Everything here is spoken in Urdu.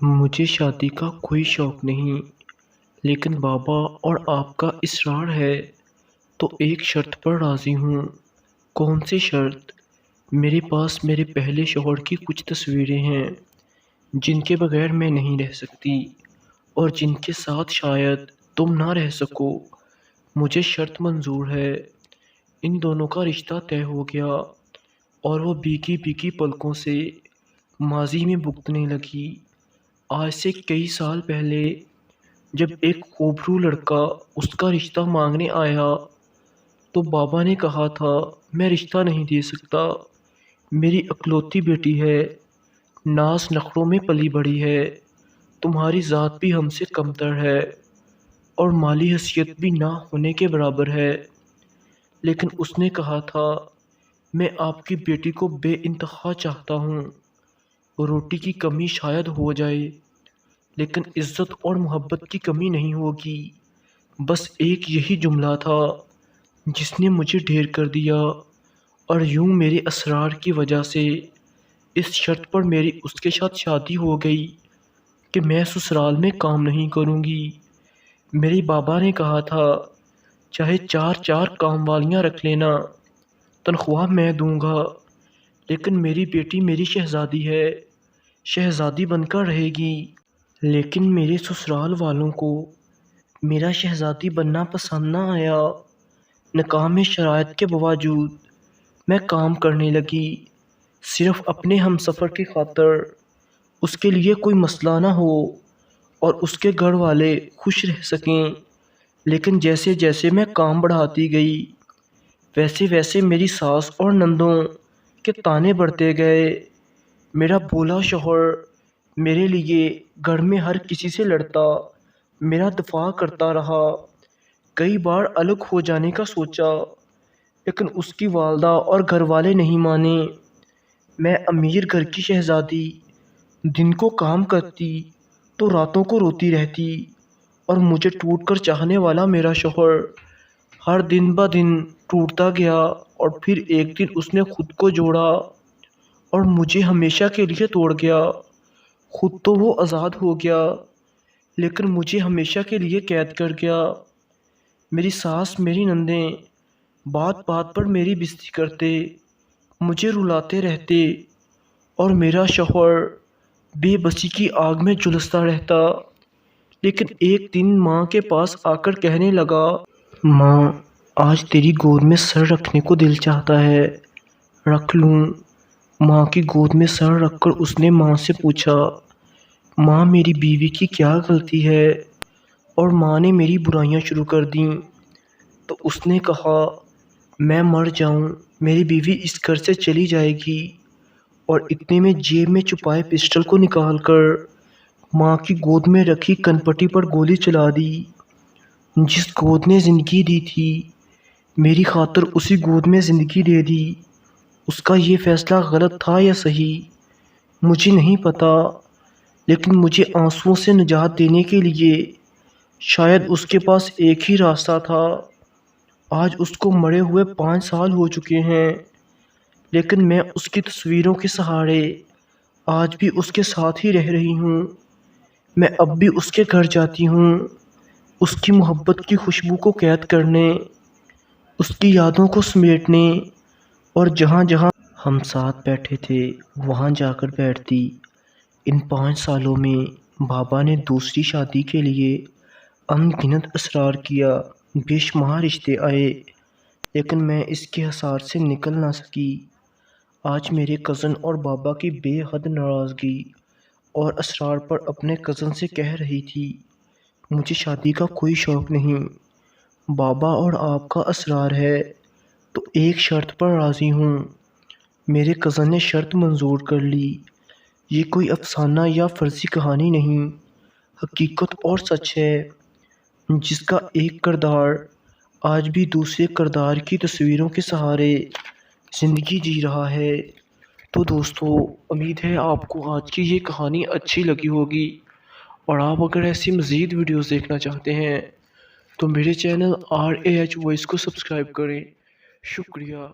مجھے شادی کا کوئی شوق نہیں، لیکن بابا اور آپ کا اصرار ہے تو ایک شرط پر راضی ہوں۔ کون سی شرط؟ میرے پاس میرے پہلے شوہر کی کچھ تصویریں ہیں جن کے بغیر میں نہیں رہ سکتی اور جن کے ساتھ شاید تم نہ رہ سکو۔ مجھے شرط منظور ہے۔ ان دونوں کا رشتہ طے ہو گیا اور وہ بھیگی بھیگی پلکوں سے ماضی میں بھگتنے لگی۔ آج سے کئی سال پہلے جب ایک خوبرو لڑکا اس کا رشتہ مانگنے آیا تو بابا نے کہا تھا میں رشتہ نہیں دے سکتا، میری اکلوتی بیٹی ہے، ناز نخروں میں پلی بڑھی ہے، تمہاری ذات بھی ہم سے کمتر ہے اور مالی حیثیت بھی نہ ہونے کے برابر ہے۔ لیکن اس نے کہا تھا میں آپ کی بیٹی کو بے انتہا چاہتا ہوں، روٹی کی کمی شاید ہو جائے لیکن عزت اور محبت کی کمی نہیں ہوگی۔ بس ایک یہی جملہ تھا جس نے مجھے ڈھیر کر دیا اور یوں میرے اصرار کی وجہ سے اس شرط پر میری اس کے ساتھ شادی ہو گئی کہ میں سسرال میں کام نہیں کروں گی۔ میرے بابا نے کہا تھا چاہے چار کام والیاں رکھ لینا، تنخواہ میں دوں گا، لیکن میری بیٹی میری شہزادی ہے، شہزادی بن کر رہے گی۔ لیکن میرے سسرال والوں کو میرا شہزادی بننا پسند نہ آیا۔ نکاح میں شرائط کے باوجود میں کام کرنے لگی، صرف اپنے ہمسفر کی خاطر، اس کے لیے کوئی مسئلہ نہ ہو اور اس کے گھر والے خوش رہ سکیں۔ لیکن جیسے جیسے میں کام بڑھاتی گئی ویسے ویسے میری ساس اور نندوں کے طعنے بڑھتے گئے۔ میرا بولا شوہر میرے لیے گھر میں ہر کسی سے لڑتا، میرا دفاع کرتا رہا، کئی بار الگ ہو جانے کا سوچا لیکن اس کی والدہ اور گھر والے نہیں مانے۔ میں امیر گھر کی شہزادی، دن کو کام کرتی تو راتوں کو روتی رہتی، اور مجھے ٹوٹ کر چاہنے والا میرا شوہر ہر دن بہ دن ٹوٹتا گیا اور پھر ایک دن اس نے خود کو جوڑا اور مجھے ہمیشہ کے لیے توڑ گیا۔ خود تو وہ آزاد ہو گیا لیکن مجھے ہمیشہ کے لیے قید کر گیا۔ میری ساس میری نندیں بات بات پر میری بےزتی کرتے، مجھے رلاتے رہتے اور میرا شوہر بے بسی کی آگ میں جھلستا رہتا۔ لیکن ایک دن ماں کے پاس آ کر کہنے لگا ماں آج تیری گود میں سر رکھنے کو دل چاہتا ہے، رکھ لوں؟ ماں کی گود میں سر رکھ کر اس نے ماں سے پوچھا ماں میری بیوی کی کیا غلطی ہے؟ اور ماں نے میری برائیاں شروع کر دیں تو اس نے کہا میں مر جاؤں میری بیوی اس گھر سے چلی جائے گی، اور اتنے میں جیب میں چھپائے پسٹل کو نکال کر ماں کی گود میں رکھی کنپٹی پر گولی چلا دی۔ جس گود نے زندگی دی تھی میری خاطر اسی گود میں زندگی دے دی۔ اس کا یہ فیصلہ غلط تھا یا صحیح مجھے نہیں پتا، لیکن مجھے آنسوؤں سے نجات دینے کے لیے شاید اس کے پاس ایک ہی راستہ تھا۔ آج اس کو مرے ہوئے 5 سال ہو چکے ہیں، لیکن میں اس کی تصویروں کے سہارے آج بھی اس کے ساتھ ہی رہ رہی ہوں۔ میں اب بھی اس کے گھر جاتی ہوں، اس کی محبت کی خوشبو کو قید کرنے، اس کی یادوں کو سمیٹنے، اور جہاں جہاں ہم ساتھ بیٹھے تھے وہاں جا کر بیٹھتی۔ ان 5 سالوں میں بابا نے دوسری شادی کے لیے ان گنت اصرار کیا، بے شمار رشتے آئے، لیکن میں اس کے حصار سے نکل نہ سکی۔ آج میرے کزن اور بابا کی بے حد ناراضگی اور اصرار پر اپنے کزن سے کہہ رہی تھی مجھے شادی کا کوئی شوق نہیں، بابا اور آپ کا اصرار ہے تو ایک شرط پر راضی ہوں۔ میرے کزن نے شرط منظور کر لی۔ یہ کوئی افسانہ یا فرضی کہانی نہیں، حقیقت اور سچ ہے، جس کا ایک کردار آج بھی دوسرے کردار کی تصویروں کے سہارے زندگی جی رہا ہے۔ تو دوستو امید ہے آپ کو آج کی یہ کہانی اچھی لگی ہوگی، اور آپ اگر ایسی مزید ویڈیوز دیکھنا چاہتے ہیں تو میرے چینل RAH وائس کو سبسکرائب کریں۔ شکریہ۔